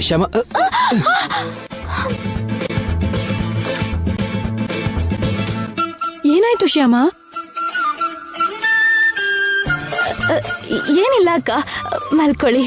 ಶ್ಯಾಮ, ಏನಾಯ್ತು ಶ್ಯಾಮ? ಏನಿಲ್ಲ ಅಕ್ಕ, ಮಲ್ಕೊಳ್ಳಿ.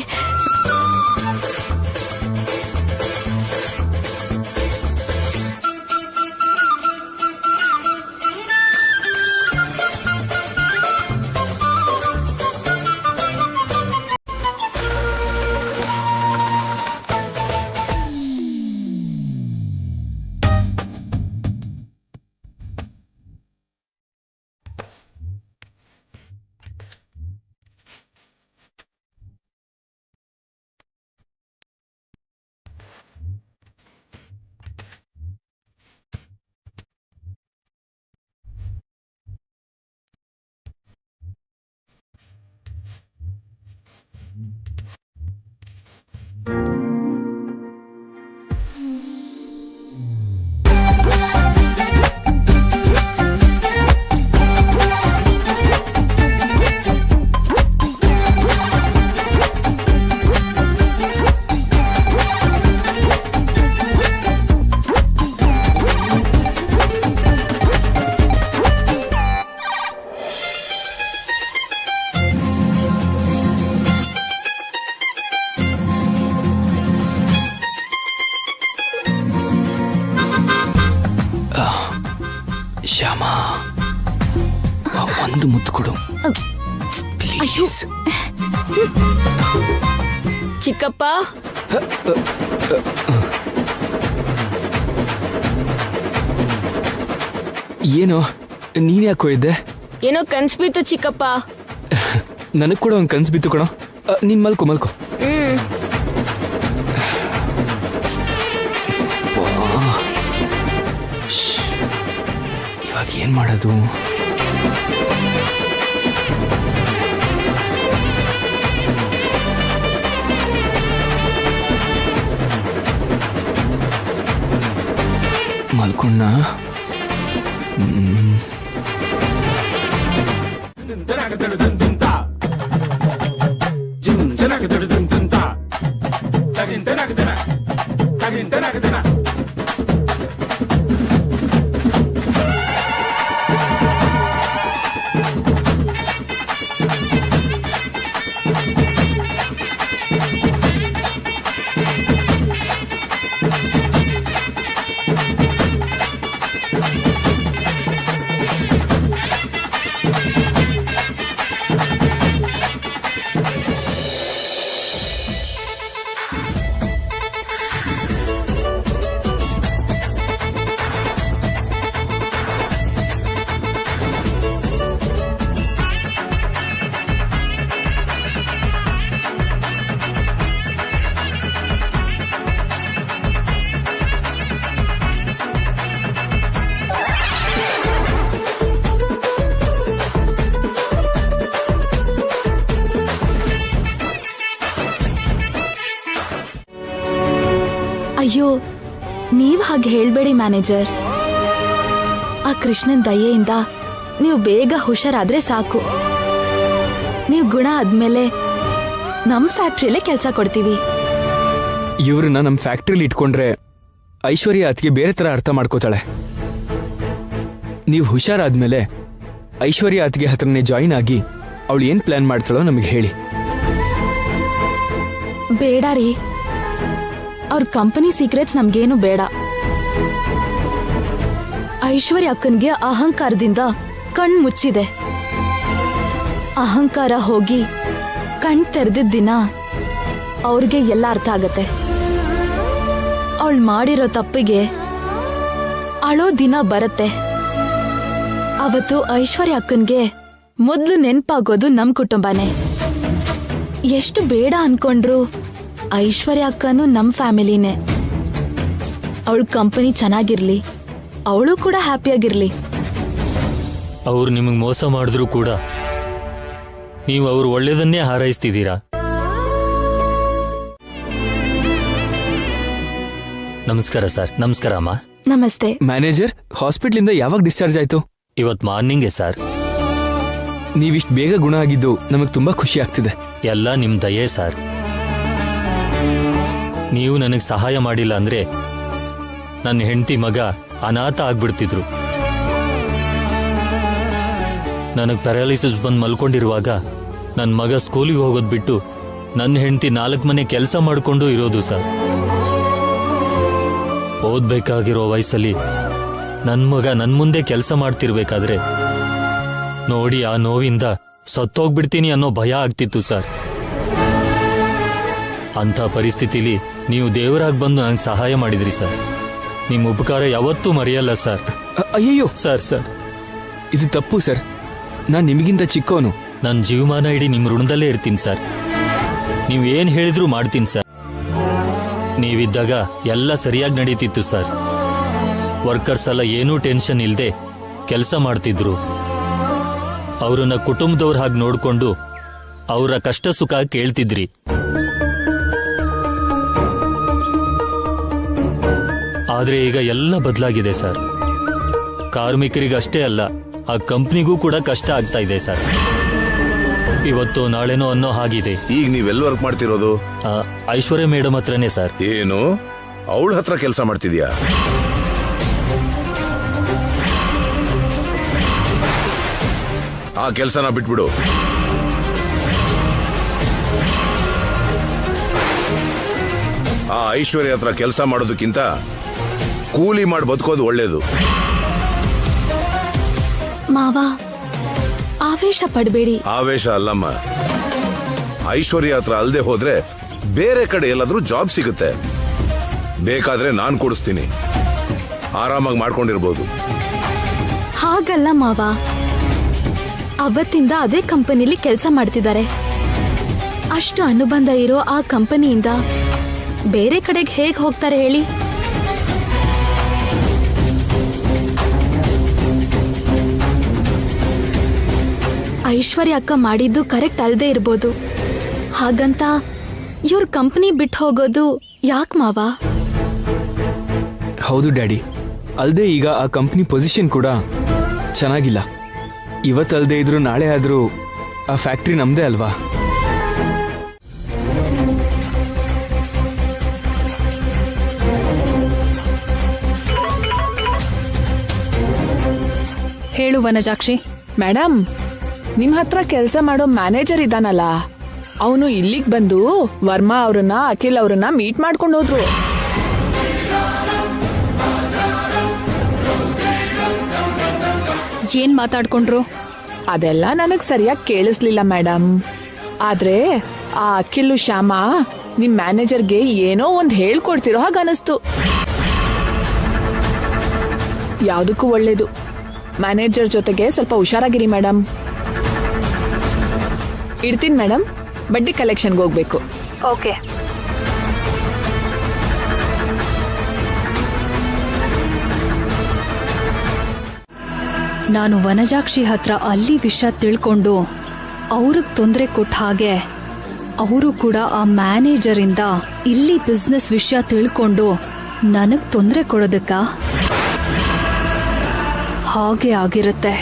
ಶ್ಯಾಮ, ಒಂದು ಮುತ್ತು ಕೊಡು ಪ್ಲೀಸ್. ಚಿಕ್ಕಪ್ಪ, ಏನೋ ನೀನ್ ಯಾಕೋ ಇದ್ದೆ? ಏನೋ ಕನ್ಸ್ ಬಿತ್ತು ಚಿಕ್ಕಪ್ಪ. ನನಗ್ ಕೂಡ ಒಂದ್ ಕನ್ಸು ಬಿತ್ತು ಕಣೋ. ನೀನ್ ಮಲ್ಕೊ ಮಲ್ಕೊ. ಇವಾಗ ಏನ್ ಮಾಡೋದು? ಮಲ್ಕೊಂಡ ಅಯ್ಯೋ, ನೀವ್ ಹಾಗೆ ಹೇಳ್ಬೇಡಿ ಮ್ಯಾನೇಜರ್. ಆ ಕೃಷ್ಣನ್ ದಯೆಯಿಂದ ನೀವು ಬೇಗ ಹುಷಾರಾದ್ರೆ ಸಾಕು. ನೀವು ಗುಣ ಆದ್ಮೇಲೆ ನಮ್ ಫ್ಯಾಕ್ಟ್ರಿಯಲ್ಲೇ ಕೆಲ್ಸ ಕೊಡ್ತೀವಿ. ಇವ್ರನ್ನ ನಮ್ ಫ್ಯಾಕ್ಟ್ರಿಲಿ ಇಟ್ಕೊಂಡ್ರೆ ಐಶ್ವರ್ಯ ಅತ್ಗೆ ಬೇರೆ ತರ ಅರ್ಥ ಮಾಡ್ಕೋತಾಳೆ. ನೀವು ಹುಷಾರಾದ್ಮೇಲೆ ಐಶ್ವರ್ಯ ಅತ್ಗೆ ಹತ್ರನೇ ಜಾಯಿನ್ ಆಗಿ ಅವಳು ಏನ್ ಪ್ಲಾನ್ ಮಾಡ್ತಾಳೋ ನಮಗೆ ಹೇಳಿ. ಬೇಡ ರೀ, ಅವ್ರ ಕಂಪನಿ ಸೀಕ್ರೆಟ್ಸ್ ನಮ್ಗೇನು ಬೇಡ. ಐಶ್ವರ್ಯ ಅಕ್ಕನ್ಗೆ ಅಹಂಕಾರದಿಂದ ಕಣ್ ಮುಚ್ಚಿದೆ. ಅಹಂಕಾರ ಹೋಗಿ ಕಣ್ ತೆರೆದಿದ್ದ ದಿನ ಅವ್ರಿಗೆ ಎಲ್ಲ ಅರ್ಥ ಆಗತ್ತೆ. ಅವಳು ಮಾಡಿರೋ ತಪ್ಪಿಗೆ ಅಳೋ ದಿನ ಬರುತ್ತೆ. ಅವತ್ತು ಐಶ್ವರ್ಯ ಅಕ್ಕನ್ಗೆ ಮೊದ್ಲು ನೆನ್ಪಾಗೋದು ನಮ್ ಕುಟುಂಬನೇ. ಎಷ್ಟು ಬೇಡ ಅನ್ಕೊಂಡ್ರು ಐಶ್ವರ್ಯ ಅಕ್ಕನು ನಮ್ ಫ್ಯಾಮಿಲಿನೇ. ಅವಳ ಕಂಪನಿ ಚೆನ್ನಾಗಿರ್ಲಿ, ಅವಳು ಕೂಡ ಹ್ಯಾಪಿಯಾಗಿರ್ಲಿ. ಅವ್ರು ನಿಮಗೆ ಮೋಸ ಮಾಡಿದ್ರು ಕೂಡ ನೀವು ಅವ್ರು ಒಳ್ಳೇದನ್ನೇ ಹಾರೈಸ್ತಿದ್ದೀರಾ. ನಮಸ್ಕಾರ ಸರ್. ನಮಸ್ಕಾರ ಅಮ್ಮ. ನಮಸ್ತೆ ಮ್ಯಾನೇಜರ್. ಹಾಸ್ಪಿಟ್ಲಿಂದ ಯಾವಾಗ ಡಿಸ್ಚಾರ್ಜ್ ಆಯ್ತು? ಇವತ್ ಮಾರ್ನಿಂಗ್ಗೆ ಸರ್. ನೀವಿಷ್ಟು ಬೇಗ ಗುಣ ಆಗಿದ್ದು ನಮಗೆ ತುಂಬಾ ಖುಷಿ ಆಗ್ತಿದೆ. ಎಲ್ಲ ನಿಮ್ ದಯೆ ಸರ್. ನೀವು ನನಗೆ ಸಹಾಯ ಮಾಡಿಲ್ಲ ಅಂದ್ರೆ ನನ್ನ ಹೆಂಡತಿ ಮಗ ಅನಾಥ ಆಗ್ಬಿಡ್ತಿದ್ರು. ನನಗೆ ಪ್ಯಾರಾಲಿಸಿಸ್ ಬಂದು ಮಲ್ಕೊಂಡಿರುವಾಗ ನನ್ನ ಮಗ ಸ್ಕೂಲಿಗೆ ಹೋಗೋದು ಬಿಟ್ಟು ನನ್ನ ಹೆಂಡತಿ 4 ಮನೆ ಕೆಲಸ ಮಾಡಿಕೊಂಡು ಇರೋದು ಸರ್. ಓದ್ಬೇಕಾಗಿರೋ ವಯಸ್ಸಲ್ಲಿ ನನ್ನ ಮಗ ನನ್ನ ಮುಂದೆ ಕೆಲಸ ಮಾಡ್ತಿರ್ಬೇಕಾದ್ರೆ ನೋಡಿ ಆ ನೋವಿಂದ ಸತ್ತೋಗ್ಬಿಡ್ತೀನಿ ಅನ್ನೋ ಭಯ ಆಗ್ತಿತ್ತು ಸರ್. ಅಂಥ ಪರಿಸ್ಥಿತಿಲಿ ನೀವು ದೇವರಾಗಿ ಬಂದು ನನಗೆ ಸಹಾಯ ಮಾಡಿದ್ರಿ ಸರ್. ನಿಮ್ಮ ಉಪಕಾರ ಯಾವತ್ತೂ ಮರೆಯಲ್ಲ ಸರ್. ಅಯ್ಯಯ್ಯೋ ಸರ್ ಇದು ತಪ್ಪು ಸರ್. ನಾನು ನಿಮಗಿಂತ ಚಿಕ್ಕವನು. ನನ್ನ ಜೀವಮಾನ ಇಡೀ ನಿಮ್ಮ ಋಣದಲ್ಲೇ ಇರ್ತೀನಿ ಸರ್. ನೀವೇನು ಹೇಳಿದ್ರೂ ಮಾಡ್ತೀನಿ ಸರ್. ನೀವಿದ್ದಾಗ ಎಲ್ಲ ಸರಿಯಾಗಿ ನಡೀತಿತ್ತು ಸರ್. ವರ್ಕರ್ಸ್ ಎಲ್ಲ ಏನೂ ಟೆನ್ಷನ್ ಇಲ್ಲದೆ ಕೆಲಸ ಮಾಡ್ತಿದ್ರು. ಅವರನ್ನ ಕುಟುಂಬದವ್ರ ಹಾಗೆ ನೋಡ್ಕೊಂಡು ಅವರ ಕಷ್ಟ ಸುಖ ಕೇಳ್ತಿದ್ರಿ. ಆದ್ರೆ ಈಗ ಎಲ್ಲ ಬದಲಾಗಿದೆ ಸರ್. ಕಾರ್ಮಿಕರಿಗಷ್ಟೇ ಅಲ್ಲ, ಆ ಕಂಪ್ನಿಗೂ ಕೂಡ ಕಷ್ಟ ಆಗ್ತಾ ಇದೆ ಸರ್. ಇವತ್ತು ನಾಳೆನೋ ಅನ್ನೋ ಹಾಗಿದೆ. ಈಗ ನೀವೆಲ್ಲ ವರ್ಕ್ ಮಾಡ್ತಿರೋದು? ಐಶ್ವರ್ಯ ಮೇಡಮ್ ಹತ್ರನೇ ಸರ್. ಏನು ಅವಳ ಹತ್ರ ಕೆಲಸ ಮಾಡ್ತಿದ್ಯಾ? ಆ ಕೆಲಸನ ಬಿಟ್ಬಿಡು. ಆ ಐಶ್ವರ್ಯ ಹತ್ರ ಕೆಲಸ ಮಾಡೋದಕ್ಕಿಂತ ಕೂಲಿ ಮಾಡಿ ಬದುಕೋದು ಒಳ್ಳೇದು. ಮಾವ, ಆವೇಶ ಪಡಬೇಡಿ. ಆವೇಶ ಅಲ್ಲಮ್ಮ. ಐಶ್ವರ್ಯ ಹತ್ರ ಅಲ್ದೆ ಹೋದ್ರೆ ಬೇರೆ ಕಡೆ ಎಲ್ಲಾದ್ರೂ ಜಾಬ್ ಸಿಗುತ್ತೆ. ಬೇಕಾದ್ರೆ ನಾನ್ ಕೊಡಿಸ್ತೀನಿ, ಆರಾಮಾಗಿ ಮಾಡ್ಕೊಂಡಿರ್ಬೋದು. ಹಾಗಲ್ಲ ಮಾವ, ಅವತ್ತಿಂದ ಅದೇ ಕಂಪನಿಲಿ ಕೆಲಸ ಮಾಡ್ತಿದ್ದಾರೆ. ಅಷ್ಟು ಅನುಬಂಧ ಇರೋ ಆ ಕಂಪನಿಯಿಂದ ಬೇರೆ ಕಡೆಗೆ ಹೇಗೆ ಹೋಗ್ತಾರೆ ಹೇಳಿ? ಐಶ್ವರ್ಯ ಅಕ್ಕ ಮಾಡಿದ್ದು ಕರೆಕ್ಟ್ ಅಲ್ದೇ ಇರ್ಬೋದು. ಹಾಗಂತ ಇವ್ರ ಕಂಪನಿ ಬಿಟ್ಟು ಹೋಗೋದು ಯಾಕೆ ಮಾವ? ಹೌದು ಡ್ಯಾಡಿ. ಅಲ್ಲದೆ ಈಗ ಆ ಕಂಪ್ನಿ ಪೊಸಿಷನ್ ಕೂಡ ಚೆನ್ನಾಗಿಲ್ಲ. ಇವತ್ತಲ್ದೇ ಇದ್ರು ನಾಳೆ ಆದ್ರೂ ಆ ಫ್ಯಾಕ್ಟ್ರಿ ನಮ್ದೇ ಅಲ್ವಾ? ಹೇಳು ವನಜಾಕ್ಷಿ. ಮೇಡಮ್, ನಿಮ್ ಹತ್ರ ಕೆಲಸ ಮಾಡೋ ಮ್ಯಾನೇಜರ್ ಇದಾನಲ್ಲ, ಅವನು ಇಲ್ಲಿಗೆ ಬಂದು ವರ್ಮಾ ಅವ್ರನ್ನ ಅಖಿಲ್ ಅವ್ರನ್ನ ಮೀಟ್ ಮಾಡ್ಕೊಂಡು ಹೋದ್ರು. ಏನ್ ಮಾತಾಡ್ಕೊಂಡ್ರು? ಅದೆಲ್ಲ ನನಗ್ ಸರಿಯಾಗಿ ಕೇಳಿಸ್ಲಿಲ್ಲ ಮೇಡಮ್. ಆದ್ರೆ ಆ ಅಖಿಲು ಶ್ಯಾಮ ನಿಮ್ ಮ್ಯಾನೇಜರ್ಗೆ ಏನೋ ಒಂದ್ ಹೇಳ್ಕೊಡ್ತಿರೋ ಹಾಗ ಅನಿಸ್ತು. ಯಾವ್ದಕ್ಕೂ ಒಳ್ಳೇದು. ಮ್ಯಾನೇಜರ್ ಜೊತೆಗೆ ಸ್ವಲ್ಪ ಹುಷಾರಾಗಿರಿ ಮೇಡಮ್. ಇಡ್ತೀನಿ ಮೇಡಮ್, ಬಡ್ಡಿ ಕಲೆಕ್ಷನ್ಗೆ ಹೋಗ್ಬೇಕು. ಓಕೆ. ನಾನು ವನಜಾಕ್ಷಿ ಹತ್ರ ಅಲ್ಲಿ ವಿಷಯ ತಿಳ್ಕೊಂಡು ಅವ್ರಿಗೆ ತೊಂದರೆ ಕೊಟ್ಟ ಹಾಗೆ ಅವರು ಕೂಡ ಆ ಮ್ಯಾನೇಜರಿಂದ ಇಲ್ಲಿ ಬಿಸ್ನೆಸ್ ವಿಷಯ ತಿಳ್ಕೊಂಡು ನನಗ್ ತೊಂದರೆ ಕೊಡೋದಕ್ಕ? ಹಾಗೆ ಆಗಿರುತ್ತೆ,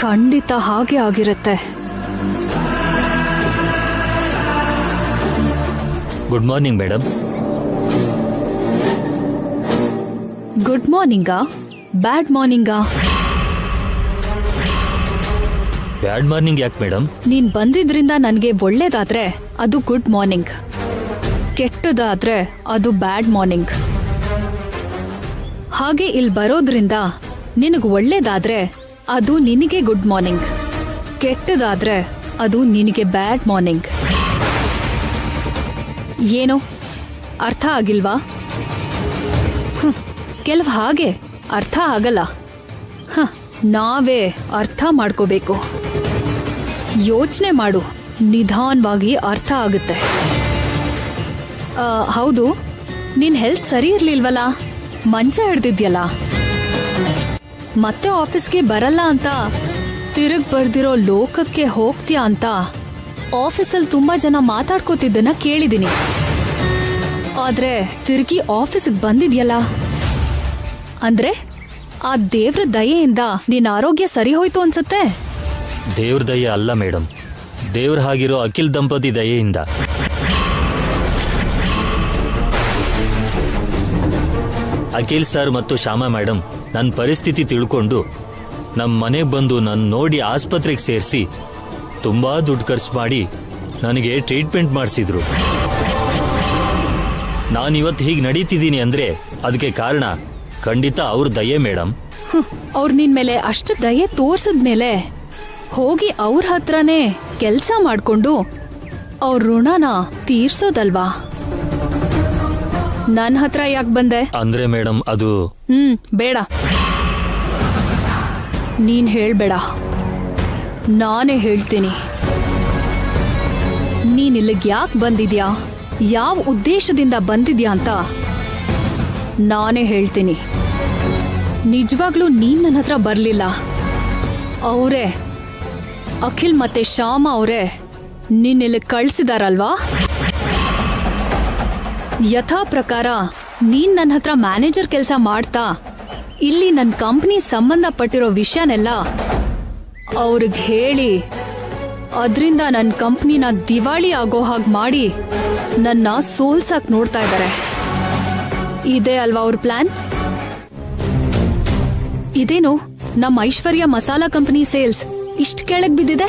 ಖಂಡಿತ ಹಾಗೆ ಆಗಿರುತ್ತೆ. Good morning madam. ಗುಡ್ ಮಾರ್ನಿಂಗಾ? ಬ್ಯಾಡ್ ಮಾರ್ನಿಂಗಾ? ಬ್ಯಾಡ್ ಮಾರ್ನಿಂಗ್ ಯಾಕೆ ಮೇಡಮ್? ನೀನ್ ಬಂದಿದ್ರಿಂದ ನನ್ಗೆ ಒಳ್ಳೇದಾದ್ರೆ ಅದು ಗುಡ್ ಮಾರ್ನಿಂಗ್, ಕೆಟ್ಟದಾದ್ರೆ ಅದು ಬ್ಯಾಡ್ ಮಾರ್ನಿಂಗ್. ಹಾಗೆ ಇಲ್ಲಿ ಬರೋದ್ರಿಂದ ನಿನಗ್ ಒಳ್ಳೇದಾದ್ರೆ ಅದು ನಿನಗೆ ಗುಡ್ ಮಾರ್ನಿಂಗ್, ಕೆಟ್ಟದಾದ್ರೆ ಅದು ನಿನಗೆ ಬ್ಯಾಡ್ ಮಾರ್ನಿಂಗ್. ಏನು ಅರ್ಥ ಆಗಿಲ್ವಾ? ಕೆಲವು ಹಾಗೆ ಅರ್ಥ ಆಗಲ್ಲ. ನಾವೇ ಅರ್ಥ ಮಾಡ್ಕೋಬೇಕು. ಯೋಚನೆ ಮಾಡು, ನಿಧಾನವಾಗಿ ಅರ್ಥ ಆಗುತ್ತೆ. ಹೌದು, ನಿನ್ ಹೆಲ್ತ್ ಸರಿ ಇರ್ಲಿಲ್ವಲ್ಲ, ಮಂಚ ಹಿಡ್ದಿದ್ಯಲ್ಲ, ಮತ್ತೆ ಆಫೀಸ್ಗೆ ಬರಲ್ಲ ಅಂತ ತಿರುಗ್ ಬರ್ದಿರೋ ಲೋಕಕ್ಕೆ ಹೋಗ್ತೀಯಾ ಅಂತ ಆಫೀಸಲ್ಲಿ ತುಂಬಾ ಜನ ಮಾತಾಡ್ಕೋತಿದ್ದನ್ನ ಕೇಳಿದೀನಿ. ಆದ್ರೆ ತಿರುಗಿ ಆಫೀಸ್ಗೆ ಬಂದಿದ್ಯಲ್ಲ ಅಂದ್ರೆ ಆ ದೇವ್ರ ದಯೆಯಿಂದ ನಿನ್ನ ಆರೋಗ್ಯ ಸರಿ ಹೋಯ್ತು ಅನ್ಸುತ್ತೆ. ದೇವ್ರ ದಯೆ ಅಲ್ಲ ಮೇಡಮ್, ದೇವ್ರ ಹಾಗಿರೋ ಅಖಿಲ್ ದಂಪತಿ ದಯೆಯಿಂದ. ಅಖಿಲ್ ಸರ್ ಮತ್ತು ಶ್ಯಾಮಾ ಮೇಡಮ್ ನನ್ನ ಪರಿಸ್ಥಿತಿ ತಿಳ್ಕೊಂಡು ನಮ್ಮ ಮನೆಗೆ ಬಂದು ನನ್ನ ನೋಡಿ ಆಸ್ಪತ್ರೆಗೆ ಸೇರಿಸಿ ತುಂಬಾ ದುಡ್ಡು ಖರ್ಚು ಮಾಡಿ ನನಗೆ ಟ್ರೀಟ್ಮೆಂಟ್ ಮಾಡಿಸಿದ್ರು. ನಾನಿವತ್ತು ಹೀಗೆ ನಡೀತಿದ್ದೀನಿ ಅಂದ್ರೆ ಅದಕ್ಕೆ ಕಾರಣ ಖಂಡಿತ ಅವ್ರ ದಯೆ ಮೇಡಮ್. ಅವ್ರು ನಿನ್ ಮೇಲೆ ಅಷ್ಟು ದಯೆ ತೋರ್ಸಿದ್ಮೇಲೆ ಹೋಗಿ ಅವ್ರ ಹತ್ರನೇ ಕೆಲ್ಸ ಮಾಡ್ಕೊಂಡು ಅವ್ರ ಋಣನ ತೀರ್ಸೋದಲ್ವಾ? ನನ್ನ ಹತ್ರ ಯಾಕೆ ಬಂದೆ? ಅಂದ್ರೆ ಮೇಡಮ್ ಅದು ಬೇಡ, ನೀನ್ ಹೇಳ್ಬೇಡ, ನಾನೇ ಹೇಳ್ತೀನಿ. ನೀನ್ ಇಲ್ಲಿಗೆ ಯಾಕೆ ಬಂದಿದ್ಯಾ, ಯಾವ ಉದ್ದೇಶದಿಂದ ಬಂದಿದ್ಯಾ ಅಂತ ನಾನೇ ಹೇಳ್ತೀನಿ. ನಿಜವಾಗ್ಲೂ ನೀನ್ ನನ್ನ ಹತ್ರ ಬರ್ಲಿಲ್ಲ, ಅವರೇ ಅಖಿಲ್ ಮತ್ತೆ ಶ್ಯಾಮ ಅವರೇ ನಿನ್ನಿಲ್ಲಿ ಕಳ್ಸಿದಾರಲ್ವಾ? ಯಥಾ ಪ್ರಕಾರ ನೀನ್ ನನ್ನ ಹತ್ರ ಮ್ಯಾನೇಜರ್ ಕೆಲಸ ಮಾಡ್ತಾ ಇಲ್ಲಿ ನನ್ನ ಕಂಪ್ನಿ ಸಂಬಂಧಪಟ್ಟಿರೋ ವಿಷಯನೆಲ್ಲ ಅವ್ರಿಗೆ ಹೇಳಿ ಅದರಿಂದ ನನ್ನ ಕಂಪ್ನಿನ ದಿವಾಳಿ ಆಗೋ ಹಾಗೆ ಮಾಡಿ ನನ್ನ ಸೋಲ್ಸಕ್ ನೋಡ್ತಾ ಇದ್ದಾರೆ. ಇದೇ ಅಲ್ವಾ ಅವ್ರ ಪ್ಲಾನ್? ಇದೇನು ನಮ್ಮ ಐಶ್ವರ್ಯ ಮಸಾಲಾ ಕಂಪನಿ ಸೇಲ್ಸ್ ಇಷ್ಟು ಕೆಳಗ್ ಬಿದ್ದಿದೆ?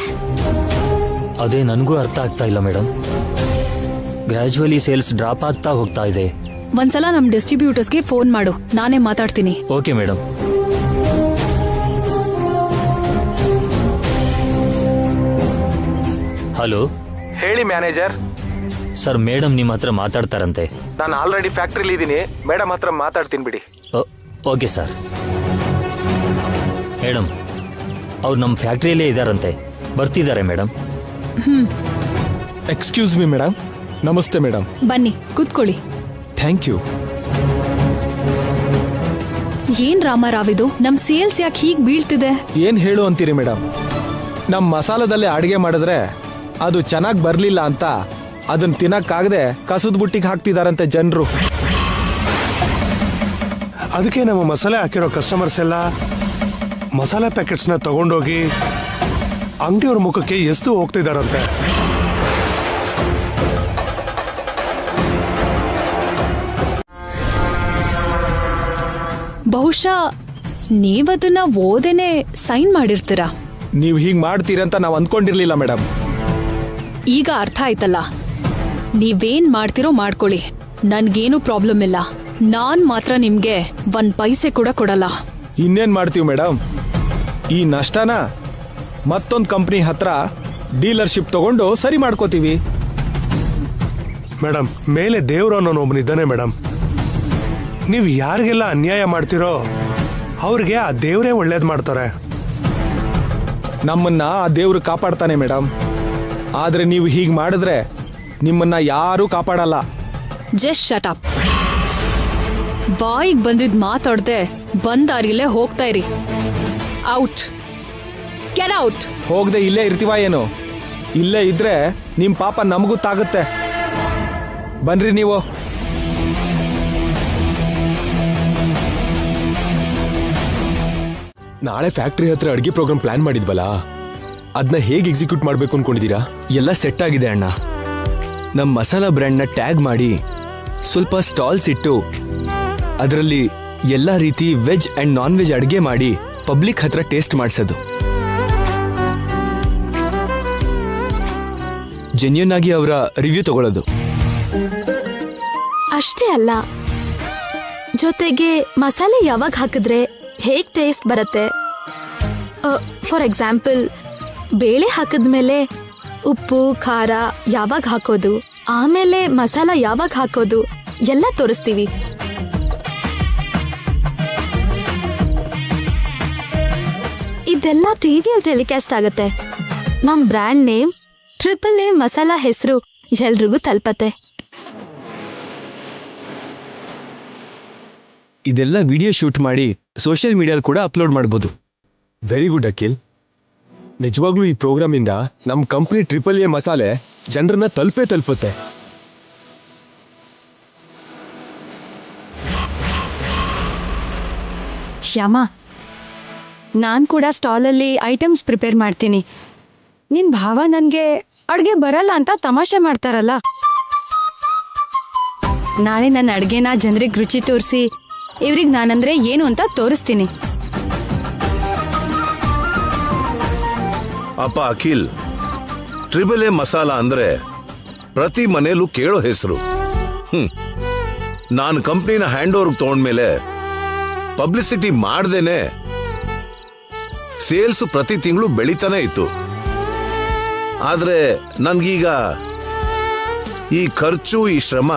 ಅದೇ ನನಗೂ ಅರ್ಥ ಆಗ್ತಾ ಇಲ್ಲ ಮೇಡಮ್. ಗ್ರಾಜುವಲಿ ಸೇಲ್ಸ್ ಡ್ರಾಪ್ ಆಗ್ತಾ ಹೋಗ್ತಾ ಇದೆ. ಒಂದ್ಸಲ ನಮ್ ಡಿಸ್ಟ್ರಿಬ್ಯೂಟರ್ಸ್ಗೆ ಫೋನ್ ಮಾಡು, ನಾನೇ ಮಾತಾಡ್ತೀನಿ. Okay madam. ಹಲೋ, ಹೇಳಿ ಮ್ಯಾನೇಜರ್. ಸರ್ ಮೇಡಮ್ ನಿಮ್ಮ ಹತ್ರ ಮಾತಾಡ್ತಾರಂತೆ. ನಾನು ಆಲ್ರೆಡಿ ಫ್ಯಾಕ್ಟ್ರಿಲಿ ಇದ್ದೀನಿ, ಮೇಡಮ್ ಹತ್ರ ಮಾತಾಡ್ತೀನಿ ಬಿಡಿ. Okay sir. ಮೇಡಮ್ ಅವ್ರು ನಮ್ಮ ಫ್ಯಾಕ್ಟ್ರಿಯಲ್ಲೇ ಇದ್ದಾರಂತೆ, ಬರ್ತಿದ್ದಾರೆ ಮೇಡಮ್. Excuse me madam. ನಮಸ್ತೆ ಮೇಡಮ್. ಬನ್ನಿ ಕೂತ್ಕೊಳ್ಳಿ. Thank you. ಏನ್ ರಾಮರಾವ್ ಇದು, ನಮ್ ಸೇಲ್ಸ್ ಯಾಕೆ ಹೀಗ್ ಬೀಳ್ತಿದೆ? ಏನ್ ಹೇಳು ಅಂತೀರಿ ಮೇಡಮ್? ನಮ್ ಮಸಾಲದಲ್ಲಿ ಅಡಿಗೆ ಮಾಡಿದ್ರೆ ಅದು ಚೆನ್ನಾಗಿ ಬರ್ಲಿಲ್ಲ ಅಂತ ಅದನ್ನ ತಿನ್ನಕ್ಕಾಗದೆ ಕಸದ ಬುಟ್ಟಿಗೆ ಹಾಕ್ತಿದಾರಂತೆ ಜನರು. ಅದಕ್ಕೆ ನಮ್ಮ ಮಸಾಲೆ ಹಾಕಿರೋ ಕಸ್ಟಮರ್ಸ್ ಎಲ್ಲ ಮಸಾಲೆ ಪ್ಯಾಕೆಟ್ಸ್ನ ತಗೊಂಡೋಗಿ ಅಂಗಡಿಯವ್ರ ಮುಖಕ್ಕೆ ಎಷ್ಟು ಹೋಗ್ತಿದಾರಂತೆ. ಬಹುಶಃ ನೀವದನ್ನ ಓದೇನೆ ಸೈನ್ ಮಾಡಿರ್ತೀರಾ. ನೀವು ಹೀಗ್ ಮಾಡ್ತೀರಂತ ನಾವು ಅಂದ್ಕೊಂಡಿರ್ಲಿಲ್ಲ ಮೇಡಮ್. ಈಗ ಅರ್ಥ ಆಯ್ತಲ್ಲ. ನೀವೇನ್ ಮಾಡ್ತಿರೋ ಮಾಡ್ಕೊಳ್ಳಿ, ನನ್ಗೇನು ಪ್ರಾಬ್ಲಮ್ ಇಲ್ಲ. ನಾನ್ ಮಾತ್ರ ನಿಮ್ಗೆ 1 ಪೈಸೆ ಕೂಡ ಕೊಡಲ್ಲ. ಇನ್ನೇನ್ ಮಾಡ್ತೀವಿ ಮೇಡಮ್? ಈ ನಷ್ಟನ ಮತ್ತೊಂದು ಕಂಪ್ನಿ ಹತ್ರ ಡೀಲರ್ಶಿಪ್ ತಗೊಂಡು ಸರಿ ಮಾಡ್ಕೋತೀವಿ. ಮೇಡಮ್, ಮೇಲೆ ದೇವ್ರು ಅನ್ನೋನೊಬ್ಬನಿದ್ದಾನೆ ಮೇಡಮ್. ನೀವು ಯಾರಿಗೆಲ್ಲ ಅನ್ಯಾಯ ಮಾಡ್ತಿರೋ ಅವ್ರಿಗೆ ಆ ದೇವರೇ ಒಳ್ಳೇದು ಮಾಡ್ತಾರೆ. ನಮ್ಮನ್ನ ಆ ದೇವ್ರು ಕಾಪಾಡ್ತಾನೆ ಮೇಡಮ್. ಆದ್ರೆ ನೀವು ಹೀಗ್ ಮಾಡಿದ್ರೆ ನಿಮ್ಮನ್ನ ಯಾರೂ ಕಾಪಾಡಲ್ಲ. Just shut up. ಬಾಯಿಗೆ ಬಂದಿದ್ ಮಾತಾಡ್ದೆ ಬಂದಾರಿಲೇ ಹೋಗ್ತಾ ಇರಿ. Out, get out. ಹೋಗದೆ ಇಲ್ಲೇ ಇರ್ತೀವ ಏನು? ಇಲ್ಲೇ ಇದ್ರೆ ನಿಮ್ ಪಾಪ ನಮಗೂ ತಾಗುತ್ತೆ. ಬನ್ರಿ ನೀವು. ನಾಳೆ ಫ್ಯಾಕ್ಟ್ರಿ ಹತ್ರ ಅಡಿಗೆ ಪ್ರೋಗ್ರಾಮ್ ಪ್ಲಾನ್ ಮಾಡಿದ್ವಲ್ಲ, ಅದನ್ನ ಹೇಗೆ ಎಕ್ಸಿಕ್ಯೂಟ್ ಮಾಡ್ಬೇಕು ಅನ್ಕೊಂಡಿದೀರಾ? ಎಲ್ಲ ಸೆಟ್ ಆಗಿದೆ ಅಣ್ಣ. ನಮ್ಮ ಮಸಾಲಾ ಬ್ರ್ಯಾಂಡ್ನ ಟ್ಯಾಗ್ ಮಾಡಿ ಸ್ವಲ್ಪ ಸ್ಟಾಲ್ಸ್ ಇಟ್ಟು ಅದರಲ್ಲಿ ಎಲ್ಲ ರೀತಿ ವೆಜ್ ಅಂಡ್ ನಾನ್ ವೆಜ್ ಅಡಿಗೆ ಮಾಡಿ ಪಬ್ಲಿಕ್ ಹತ್ರ ಟೇಸ್ಟ್ ಮಾಡಿಸೋದು. ಜೆನ್ಯೂನ್ ಆಗಿ ಅವರ ರಿವ್ಯೂ ತಗೊಳ್ಳೋದು. ಅಷ್ಟೇ ಅಲ್ಲ, ಜೊತೆಗೆ ಮಸಾಲೆ ಯಾವಾಗ ಹಾಕಿದ್ರೆ ಹೇಗ್ ಟೇಸ್ಟ್ ಬರುತ್ತೆ. ಫಾರ್ ಎಕ್ಸಾಂಪಲ್, ಬೇಳೆ ಹಾಕಿದ್ಮೇಲೆ ಉಪ್ಪು ಖಾರ ಯಾವಾಗ ಹಾಕೋದು, ಆಮೇಲೆ ಮಸಾಲ ಯಾವಾಗ ಹಾಕೋದು ಎಲ್ಲ ತೋರಿಸ್ತೀವಿ. ಇದೆಲ್ಲ ಟಿವಿಯಲ್ಲಿ ಟೆಲಿಕಾಸ್ಟ್ ಆಗುತ್ತೆ. ನಮ್ ಬ್ರ್ಯಾಂಡ್ ನೇಮ್ AAA ಮಸಾಲಾ ಹೆಸರು ಎಲ್ರಿಗೂ ತಲುಪತ್ತೆ. ಇದೆಲ್ಲ ವಿಡಿಯೋ ಶೂಟ್ ಮಾಡಿ ಸೋಷಿಯಲ್ ಮೀಡಿಯಲ್ಲಿ ಕೂಡ ಅಪ್ಲೋಡ್ ಮಾಡ್ಬೋದು. Very good Akhil. ನಿಜವಾಗ್ಲೂ ಈ ಪ್ರೋಗ್ರಾಮ್ ಇಂದ ನಮ್ಮ ಕಂಪ್ನಿ AAA ಮಸಾಲೆ ಜನರನ್ನ ತಲುಪುತ್ತೆ. ಶ್ಯಾಮ, ನಾನು ಕೂಡ ಸ್ಟಾಲಲ್ಲಿ ಐಟಮ್ಸ್ ಪ್ರಿಪೇರ್ ಮಾಡ್ತೀನಿ. ನಿನ್ನ ಭಾವ ನನಗೆ ಅಡುಗೆ ಬರಲ್ಲ ಅಂತ ತಮಾಷೆ ಮಾಡ್ತಾರಲ್ಲ. ನಾಳೆ ನನ್ನ ಅಡುಗೆನ ಜನರಿಗೆ ರುಚಿ ತೋರಿಸಿ ಇವ್ರಿಗೆ ನಾನಂದ್ರೆ ಏನು ಅಂತ ತೋರಿಸ್ತೀನಿ. ಅಪ್ಪ ಅಖಿಲ್, ಟ್ರಿಬಲ್ ಎ ಮಸಾಲ ಅಂದ್ರೆ ಪ್ರತಿ ಮನೇಲೂ ಕೇಳೋ ಹೆಸರು. ನಾನು ಕಂಪ್ನಿನ ಹ್ಯಾಂಡ್ ಓವರ್ ತಗೊಂಡ್ಮೇಲೆ ಪಬ್ಲಿಸಿಟಿ ಮಾಡ್ದೇನೆ ಸೇಲ್ಸ್ ಪ್ರತಿ ತಿಂಗಳು ಬೆಳೀತಾನೆ ಇತ್ತು. ಆದ್ರೆ ನನ್ಗೀಗ ಈ ಖರ್ಚು, ಈ ಶ್ರಮ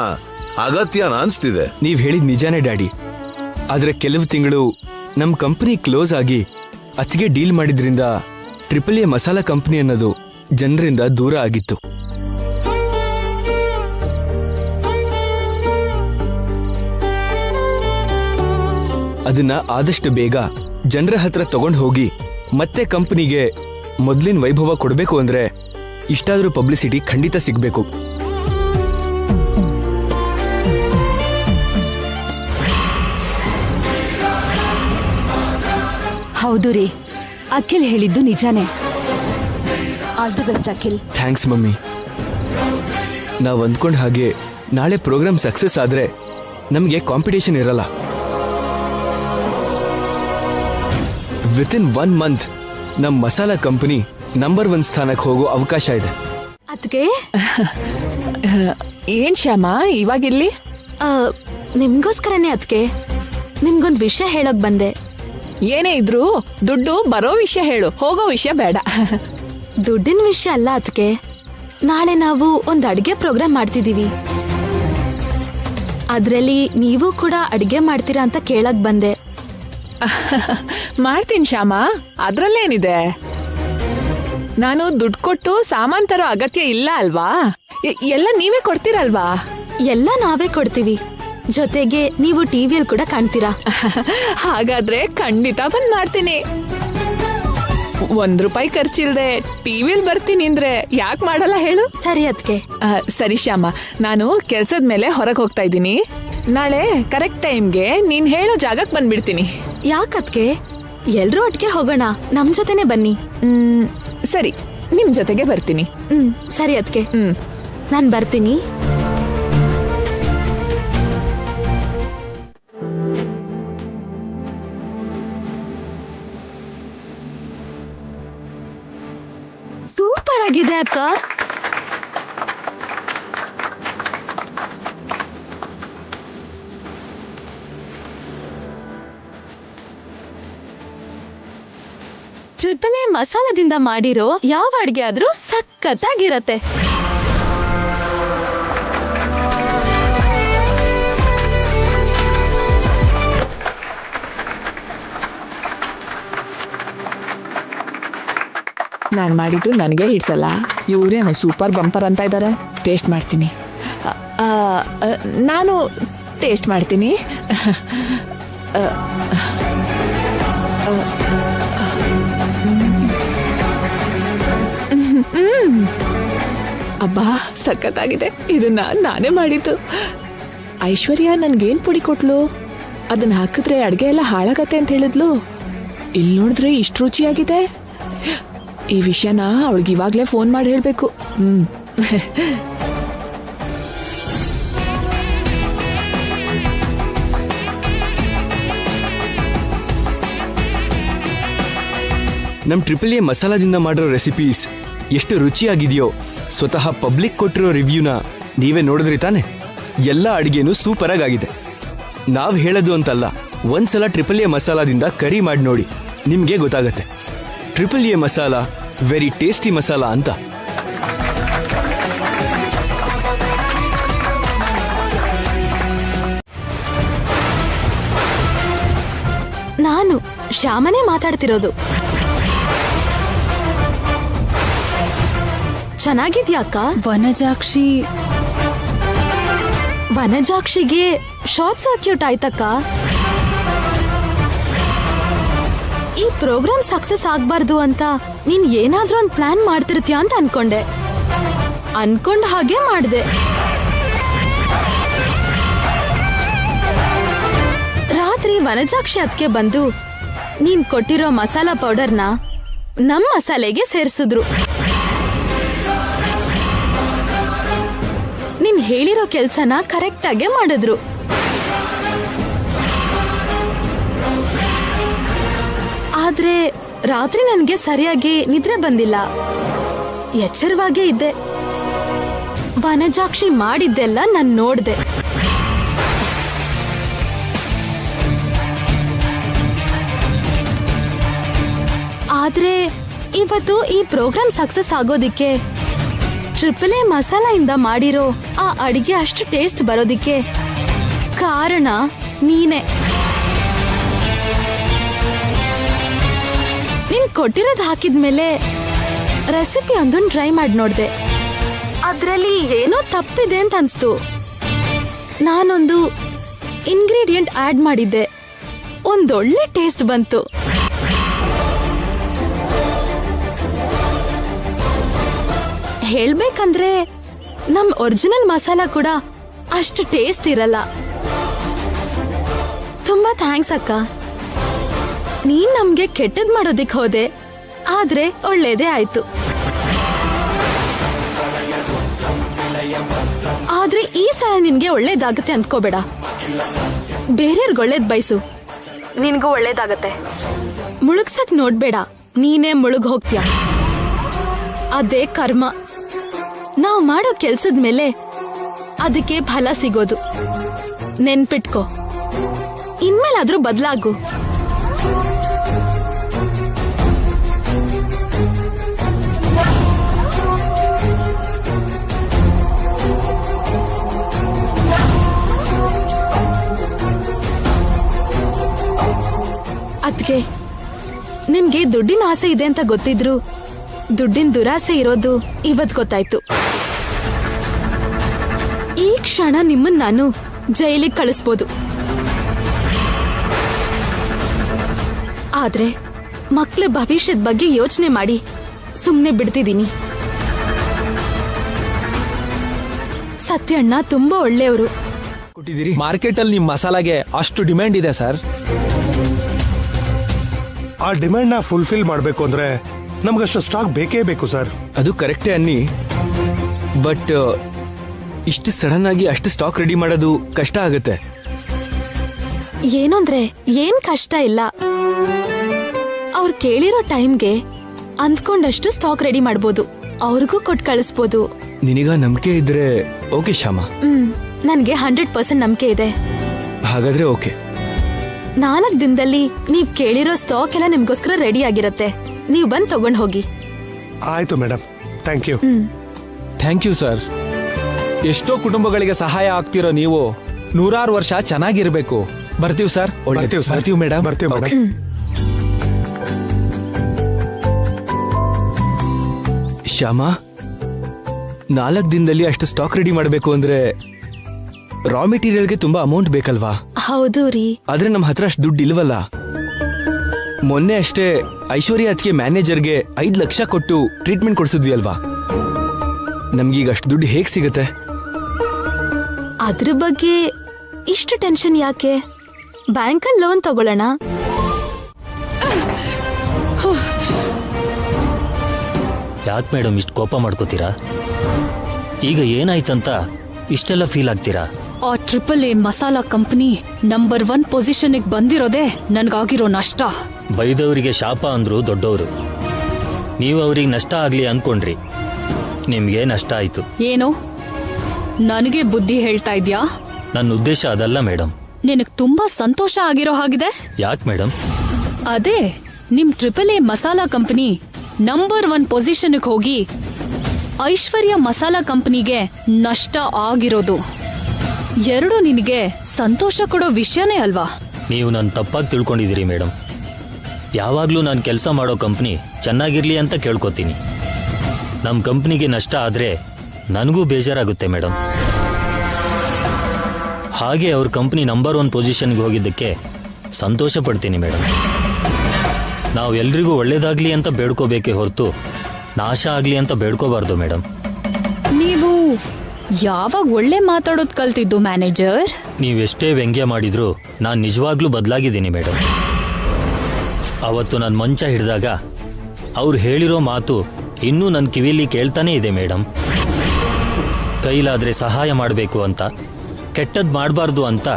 ಅಗತ್ಯನ ಅನ್ಸ್ತಿದೆ. ನೀವ್ ಹೇಳಿದ್ ನಿಜಾನೇ ಡ್ಯಾಡಿ. ಆದ್ರೆ ಕೆಲವು ತಿಂಗಳು ನಮ್ ಕಂಪನಿ ಕ್ಲೋಸ್ ಆಗಿ ಅತಿಗೆ ಡೀಲ್ ಮಾಡಿದ್ರಿಂದ ಟ್ರಿಪಲ್ ಎ ಮಸಾಲಾ ಕಂಪನಿ ಅನ್ನೋದು ಜನರಿಂದ ದೂರ ಆಗಿತ್ತು. ಅದನ್ನ ಆದಷ್ಟು ಬೇಗ ಜನರ ಹತ್ರ ತಗೊಂಡು ಹೋಗಿ ಮತ್ತೆ ಕಂಪನಿಗೆ ಮೊದ್ಲಿನ ವೈಭವ ಕೊಡಬೇಕು ಅಂದ್ರೆ ಇಷ್ಟಾದ್ರೂ ಪಬ್ಲಿಸಿಟಿ ಖಂಡಿತ ಸಿಗ್ಬೇಕು. ಹೌದು ರೀ, ಅಖಿಲ್ ಹೇಳಿದ್ದು ನಿಜಾನೇ. All the best Akhil. Thanks mummy. ನಾವ್ ಅಂದ್ಕೊಂಡ್ ಹಾಗೆ ನಾಳೆ ಪ್ರೋಗ್ರಾಮ್ ಸಕ್ಸಸ್ ಆದ್ರೆ ನಮ್ಗೆ ಕಾಂಪಿಟೇಷನ್ ಇರಲ್ಲ. ವಿತಿನ್ 1 ಮಂತ್ ನಮ್ ಮಸಾಲಾ ಕಂಪನಿ ನಂಬರ್ 1 ಸ್ಥಾನಕ್ಕೆ ಹೋಗೋ ಅವಕಾಶ ಇದೆ. ಅದ್ಕೆ ಏನ್ ಶ್ಯಾಮ ಇವಾಗಿಲ್ಲಿ? ನಿಮ್ಗೋಸ್ಕರನೇ ಅದ್ಕೆ ನಿಮ್ಗೊಂದ್ ವಿಷಯ ಹೇಳಕ್ ಬಂದೆ. ಏನೇ ಇದ್ರು ದುಡ್ಡು ಬರೋ ವಿಷಯ ಹೇಳು, ಹೋಗೋ ವಿಷಯ ಬೇಡ. ದುಡ್ಡಿನ ವಿಷಯ ಅಲ್ಲ ಅದ್ಕೆ. ನಾಳೆ ನಾವು ಒಂದ್ ಅಡ್ಗೆ ಪ್ರೋಗ್ರಾಮ್ ಮಾಡ್ತಿದೀವಿ. ಅದ್ರಲ್ಲಿ ನೀವು ಕೂಡ ಅಡ್ಗೆ ಮಾಡ್ತೀರಾ ಅಂತ ಕೇಳಕ್ ಬಂದೆ. ಮಾಡ್ತೀನಿ ಶ್ಯಾಮ, ಅದ್ರಲ್ಲೇನಿದೆ. ನಾನು ದುಡ್ಡು ಕೊಟ್ಟು ಸಾಮಾನ್ ತರೋ ಅಗತ್ಯ ಇಲ್ಲ ಅಲ್ವಾ? ಎಲ್ಲ ನೀವೇ ಕೊಡ್ತೀರಲ್ವಾ? ಎಲ್ಲ ನಾವೇ ಕೊಡ್ತೀವಿ. ಜೊತೆಗೆ ನೀವು ಟಿವಿಯಲ್ಲಿ ಕೂಡ ಕಾಣ್ತೀರಾ. ಹಾಗಾದ್ರೆ ಖಂಡಿತ ಬಂದ್ ಮಾಡ್ತೀನಿ. ₹1 ಖರ್ಚಿಲ್ದೆ ಟಿವಿಲ್ ಬರ್ತೀನಿ ಅಂದ್ರೆ ಯಾಕೆ ಮಾಡಲ್ಲ ಹೇಳು? ಸರಿ ಅದ್ಕೆ. ಸರಿ ಶ್ಯಾಮ, ನಾನು ಕೆಲ್ಸದ ಮೇಲೆ ಹೊರಗೆ ಹೋಗ್ತಾ ಇದ್ದೀನಿ. ನಾಳೆ ಕರೆಕ್ಟ್ ಟೈಮ್ಗೆ ನೀನ್ ಹೇಳೋ ಜಾಗಕ್ಕೆ ಬಂದ್ಬಿಡ್ತೀನಿ. ಯಾಕದ್ಕೆ? ಎಲ್ರೂ ಒಟ್ಟಿಗೆ ಹೋಗೋಣ, ನಮ್ ಜೊತೆನೆ ಬನ್ನಿ. ಸರಿ, ನಿಮ್ ಜೊತೆಗೆ ಬರ್ತೀನಿ. ಸರಿ ಅದ್ಕೆ. ನಾನ್ ಬರ್ತೀನಿ. ಸೂಪರ್ ಆಗಿದೆ ಅಕ್ಕ. ಟ್ರಿಪಲ್ ಎ ಮಸಾಲದಿಂದ ಮಾಡಿರೋ ಯಾವ ಅಡ್ಗೆ ಆದ್ರೂ ಸಖತ್ತಾಗಿರತ್ತೆ. ನಾನ್ ಮಾಡಿದ್ದು ನನಗೆ ಹಿಡ್ಸಲ್ಲ, ಇವರೇನು ಸೂಪರ್ ಬಂಪರ್ ಅಂತ ಇದ್ದಾರೆ. ಟೇಸ್ಟ್ ಮಾಡ್ತೀನಿ. ನಾನು ಟೇಸ್ಟ್ ಮಾಡ್ತೀನಿ. ಅಬ್ಬಾ, ಸಖತ್ತಾಗಿದೆ. ಇದನ್ನ ನಾನೇ ಮಾಡಿದ್ದು. ಐಶ್ವರ್ಯ ನನ್ಗೇನ್ ಪುಡಿ ಕೊಟ್ಲು, ಅದನ್ನ ಹಾಕಿದ್ರೆ ಅಡ್ಗೆ ಎಲ್ಲ ಹಾಳಾಗತ್ತೆ ಅಂತ ಹೇಳಿದ್ಲು. ಇಲ್ಲಿ ನೋಡಿದ್ರೆ ಇಷ್ಟು ರುಚಿಯಾಗಿದೆ. ಈ ವಿಷಯನ ಅವಳಿಗೆ ಇವಾಗ್ಲೇ ಫೋನ್ ಮಾಡಿ ಹೇಳ್ಬೇಕು. ನಮ್ ಟ್ರಿಪಲ್ ಎ ಮಸಾಲಾದಿಂದ ಮಾಡಿರೋ ರೆಸಿಪೀಸ್ ಎಷ್ಟು ರುಚಿಯಾಗಿದೆಯೋ ಸ್ವತಃ ಪಬ್ಲಿಕ್ ಕೊಟ್ಟಿರೋ ರಿವ್ಯೂನ ನೀವೇ ನೋಡಿದ್ರಿ ತಾನೆ. ಎಲ್ಲ ಅಡಿಗೆನೂ ಸೂಪರ್ ಆಗಿದೆ. ನಾವ್ ಹೇಳೋದು ಅಂತಲ್ಲ, ಒಂದ್ಸಲ ಟ್ರಿಪಲ್ ಎ ಮಸಾಲಾದಿಂದ ಕರಿ ಮಾಡಿ ನೋಡಿ, ನಿಮ್ಗೆ ಗೊತ್ತಾಗತ್ತೆ. Triple A masala very tasty masala ಅಂತ. ನಾನು ಶ್ಯಾಮನೇ ಮಾತಾಡ್ತಿರೋದು. ಚೆನ್ನಾಗಿದ್ಯಾ ಅಕ್ಕ? ವನಜಾಕ್ಷಿಗೆ ಶಾರ್ಟ್ ಸರ್ಕ್ಯೂಟ್ ಆಯ್ತಕ್ಕ. ಈ ಪ್ರೋಗ್ರಾಮ್ ಸಕ್ಸಸ್ ಆಗ್ಬಾರ್ದು ಅಂತ ನೀನ್ ಏನಾದ್ರೂ ಒಂದ್ ಪ್ಲಾನ್ ಮಾಡ್ತಿರ್ತೀಯ ಅಂತ ಅನ್ಕೊಂಡ್ ಹಾಗೆ ಮಾಡ್ದೆ. ರಾತ್ರಿ ವನಜಾಕ್ಷಿ ಅದಕ್ಕೆ ಬಂದು ನೀನ್ ಕೊಟ್ಟಿರೋ ಮಸಾಲಾ ಪೌಡರ್ನ ನಮ್ ಮಸಾಲೆಗೆ ಸೇರಿಸಿದ್ರು. ನೀನ್ ಹೇಳಿರೋ ಕೆಲ್ಸನ ಕರೆಕ್ಟ್ ಆಗಿ ಮಾಡಿದ್ರು. ಆದ್ರೆ ರಾತ್ರಿ ನನಗೆ ಸರಿಯಾಗಿ ನಿದ್ರೆ ಬಂದಿಲ್ಲ. ಎಚ್ಚರವಾಗೇ ಇದ್ದೆ. ವನಜಾಕ್ಷಿ ಮಾಡಿದ್ದೆಲ್ಲ ನಾನು ನೋಡ್ದೆ. ಆದ್ರೆ ಇವತ್ತು ಈ ಪ್ರೋಗ್ರಾಮ್ ಸಕ್ಸಸ್ ಆಗೋದಿಕ್ಕೆ ಟ್ರಿಪಲ್ ಎ ಮಸಾಲ ಇಂದ ಮಾಡಿರೋ ಆ ಅಡಿಗೆ ಅಷ್ಟು ಟೇಸ್ಟ್ ಬರೋದಿಕ್ಕೆ ಕಾರಣ ನೀನೆ. ನೀನ್ ಕೊಟ್ಟಿರೋದು ಹಾಕಿದ್ಮೇಲೆ ರೆಸಿಪಿ ಒಂದೊಂದು ಟ್ರೈ ಮಾಡಿ ನೋಡ್ದೆ. ಅದ್ರಲ್ಲಿ ಏನೋ ತಪ್ಪಿದೆ ಅಂತ ಅನ್ಸ್ತು. ನಾನೊಂದು ಇಂಗ್ರೀಡಿಯೆಂಟ್ ಆಡ್ ಮಾಡಿದ್ದೆ, ಒಂದೊಳ್ಳೆ ಟೇಸ್ಟ್ ಬಂತು. ಹೇಳ್ಬೇಕಂದ್ರೆ ನಮ್ ಒರಿಜಿನಲ್ ಮಸಾಲ ಕೂಡ ಅಷ್ಟು ಟೇಸ್ಟ್ ಇರಲ್ಲ. ತುಂಬಾ ಥ್ಯಾಂಕ್ಸ್ ಅಕ್ಕ. ನೀನ್ ನಮ್ಗೆ ಕೆಟ್ಟದ್ ಮಾಡೋದಿಕ್ ಹೋದೆ, ಆದ್ರೆ ಒಳ್ಳೇದೇ ಆಯ್ತು. ಆದ್ರೆ ಈ ಸಲ ನಿನ್ಗೆ ಒಳ್ಳೇದಾಗತ್ತೆ ಅಂದ್ಕೋಬೇಡ. ಬೇರೆಯವ್ರಿಗೆ ಒಳ್ಳೇದ್ ಬಯಸು, ನಿನ್ಗೂ ಒಳ್ಳೇದಾಗತ್ತೆ. ಮುಳುಗ್ಸಕ್ ನೋಡ್ಬೇಡ, ನೀನೇ ಮುಳುಗ್ ಹೋಗ್ತೀಯ. ಅದೇ ಕರ್ಮ. ನಾವು ಮಾಡೋ ಕೆಲ್ಸದ ಮೇಲೆ ಅದಕ್ಕೆ ಫಲ ಸಿಗೋದು. ನೆನ್ಪಿಟ್ಕೋ, ಇನ್ಮೇಲಾದ್ರೂ ಬದಲಾಗು. ಅದ್ಕೆ ನಿಮ್ಗೆ ದುಡ್ಡಿನ ಆಸೆ ಇದೆ ಅಂತ ಗೊತ್ತಿದ್ರು ದುಡ್ಡಿನ ದುರಾಸೆ ಇರೋದು ಇವತ್ ಗೊತ್ತಾಯ್ತು. ಈ ಕ್ಷಣ ನಿಮ್ಮನ್ನ ನಾನು ಜೈಲಿಗೆ ಕಳಿಸ್ಬೋದು. ಆದ್ರೆ ಮಕ್ಳ ಭವಿಷ್ಯದ ಬಗ್ಗೆ ಯೋಚನೆ ಮಾಡಿ ಸುಮ್ನೆ ಬಿಡ್ತಿದ್ದೀನಿ. ಸತ್ಯಣ್ಣ ತುಂಬಾ ಒಳ್ಳೆಯವರು. ಮಾರ್ಕೆಟ್ ಅಲ್ಲಿ ನಿಮ್ ಮಸಾಲಾಗೆ ಅಷ್ಟು ಡಿಮ್ಯಾಂಡ್ ಇದೆ ಸರ್. ಆ ಡಿಮ್ಯಾಂಡ್ ನ ಫುಲ್ಫಿಲ್ ಮಾಡಬೇಕು ಅಂದ್ರೆ ನಮ್ಗಷ್ಟು ಸ್ಟಾಕ್ ಬೇಕೇ ಬೇಕು ಸರ್. ಅದು ಕರೆಕ್ಟೇ ಅನ್ನಿ, ಬಟ್ ಇಷ್ಟು ಸಡನ್ ಆಗಿ ಅಷ್ಟು ಸ್ಟಾಕ್ ರೆಡಿ ಮಾಡೋದು ಕಷ್ಟ ಆಗುತ್ತೆ. ಏನಂದ್ರೆ ಏನ್ ಕಷ್ಟ ಇಲ್ಲ. ಅವ್ರು ಕೇಳಿರೋ ಟೈಮ್ಗೆ ಅಂದ್ಕೊಂಡಷ್ಟು ಸ್ಟಾಕ್ ರೆಡಿ ಮಾಡ್ಬೋದು, ಅವ್ರಿಗೂ ಕೊಟ್ಟು ಕಳಿಸ್ಬೋದು. ನಿನಗ ನಂಬಿಕೆ ಇದ್ರೆ ಓಕೆ ಶ್ಯಾಮ. ನನ್ಗೆ 100% ನಂಬಿಕೆ ಇದೆ. ಹಾಗಾದ್ರೆ ಓಕೆ. 4 ದಿನದಲ್ಲಿ ನೀವ್ ಕೇಳಿರೋ ಸ್ಟಾಕ್ ಎಲ್ಲ ನಿಮ್ಗೋಸ್ಕರ ರೆಡಿ ಆಗಿರತ್ತೆ. ನೀವು ಬಂದ್ ತಗೊಂಡ್ ಹೋಗಿ. ಆಯ್ತು madam, thank you. Thank you sir. ಎಷ್ಟೋ ಕುಟುಂಬಗಳಿಗೆ ಸಹಾಯ ಆಗ್ತಿರೋ ನೀವು 100 ವರ್ಷ ಚೆನ್ನಾಗಿರ್ಬೇಕು. ಬರ್ತೀವಿ ಸರ್. ಬರ್ತೀವಿ ಮೇಡಮ್. ಬರ್ತೀವಿ ಮೇಡಮ್. ಶ್ಯಾಮ, 4 ದಿನದಲ್ಲಿ ಅಷ್ಟು ಸ್ಟಾಕ್ ರೆಡಿ ಮಾಡಬೇಕು ಅಂದ್ರೆ ರಾ ಮೆಟೀರಿಯಲ್ಗೆ ತುಂಬಾ ಅಮೌಂಟ್ ಬೇಕಲ್ವಾ? ಹೌದು ರೀ. ಆದ್ರೆ ನಮ್ಮ ಹತ್ರ ಅಷ್ಟು ದುಡ್ಡು ಇಲ್ವಲ್ಲ. ಮೊನ್ನೆ ಅಷ್ಟೇ ಐಶ್ವರ್ಯ ಅದಕ್ಕೆ ಮ್ಯಾನೇಜರ್ಗೆ 5 ಲಕ್ಷ ಕೊಟ್ಟು ಟ್ರೀಟ್ಮೆಂಟ್ ಕೊಡಿಸಿದ್ವಿ ಅಲ್ವಾ? ನಮ್ಗೀಗ ಅಷ್ಟು ದುಡ್ಡು ಹೇಗ್ ಸಿಗುತ್ತೆ? ಅದ್ರ ಬಗ್ಗೆ ಇಷ್ಟು ಟೆನ್ಷನ್ ಯಾಕೆ? ಬ್ಯಾಂಕಲ್ಲಿ ಲೋನ್ ತಗೊಳ್ಳೋಣ. ಯಾಕೆ ಮೇಡಮ್ ಇಷ್ಟು ಕೋಪ ಮಾಡ್ಕೋತೀರಾ? ಈಗ ಏನಾಯ್ತಂತ ಇಷ್ಟೆಲ್ಲ ಫೀಲ್ ಆಗ್ತೀರಾ? ಆ triple A masala company number 1 ಪೊಸಿಷನ್ಗೆ ಬಂದಿರೋದೇ ನನ್ಗಾಗಿರೋ ನಷ್ಟ. ಬೈದವರಿಗೆ ಶಾಪ ಅಂದ್ರು ದೊಡ್ಡವರು. ನೀವು ಅವ್ರಿಗೆ ನಷ್ಟ ಆಗ್ಲಿ ಅನ್ಕೊಂಡ್ರಿ, ನಿಮ್ಗೆ ನಷ್ಟ ಆಯ್ತು. ಏನು ನನಗೆ ಬುದ್ಧಿ ಹೇಳ್ತಾ ಇದ್ಯಾ? ನನ್ನ ಉದ್ದೇಶ ಅದಲ್ಲ ಮೇಡಮ್. ನಿನಗ್ ತುಂಬಾ ಸಂತೋಷ ಆಗಿರೋ ಹಾಗಿದೆ. ಯಾಕೆ ಮೇಡಮ್? ಅದೇ ನಿಮ್ triple A masala company number 1 ಪೊಸಿಷನ್ಗೆ ಹೋಗಿ ಐಶ್ವರ್ಯ ಮಸಾಲಾ ಕಂಪನಿಗೆ ನಷ್ಟ ಆಗಿರೋದು ಎರಡು ನಿನಗೆ ಸಂತೋಷ ಕೊಡೋ ವಿಷಯನೇ ಅಲ್ವಾ? ನೀವು ನನ್ನ ತಪ್ಪಾಗಿ ತಿಳ್ಕೊಂಡಿದ್ದೀರಿ ಮೇಡಮ್. ಯಾವಾಗ್ಲೂ ನಾನು ಕೆಲಸ ಮಾಡೋ ಕಂಪ್ನಿ ಚೆನ್ನಾಗಿರ್ಲಿ ಅಂತ ಕೇಳ್ಕೊತೀನಿ. ನಮ್ಮ ಕಂಪ್ನಿಗೆ ನಷ್ಟ ಆದ್ರೆ ನನಗೂ ಬೇಜಾರಾಗುತ್ತೆ ಮೇಡಮ್. ಹಾಗೆ ಅವ್ರ ಕಂಪ್ನಿ ನಂಬರ್ 1 ಪೊಸಿಷನ್ಗೆ ಹೋಗಿದ್ದಕ್ಕೆ ಸಂತೋಷ ಪಡ್ತೀನಿ ಮೇಡಮ್. ನಾವು ಎಲ್ರಿಗೂ ಒಳ್ಳೇದಾಗ್ಲಿ ಅಂತ ಬೇಡ್ಕೋಬೇಕೇ ಹೊರತು ನಾಶ ಆಗ್ಲಿ ಅಂತ ಬೇಡ್ಕೋಬಾರ್ದು ಮೇಡಮ್. ನೀವು ಯಾವಾಗ ಒಳ್ಳೆ ಮಾತಾಡೋದ್ ಕಲ್ತಿದ್ದು ಮ್ಯಾನೇಜರ್? ನೀವೆಷ್ಟೇ ವ್ಯಂಗ್ಯ ಮಾಡಿದ್ರು ನಾನು ನಿಜವಾಗ್ಲೂ ಬದಲಾಗಿದ್ದೀನಿ ಮೇಡಮ್. ಅವತ್ತು ನಾನು ಮಂಚ ಹಿಡಿದಾಗ ಅವ್ರು ಹೇಳಿರೋ ಮಾತು ಇನ್ನೂ ನನ್ನ ಕಿವಿಲಿ ಕೇಳ್ತಾನೆ ಇದೆ ಮೇಡಮ್. ಕೈಲಾದ್ರೆ ಸಹಾಯ ಮಾಡಬೇಕು ಅಂತ, ಕೆಟ್ಟದ್ ಮಾಡಬಾರ್ದು ಅಂತ,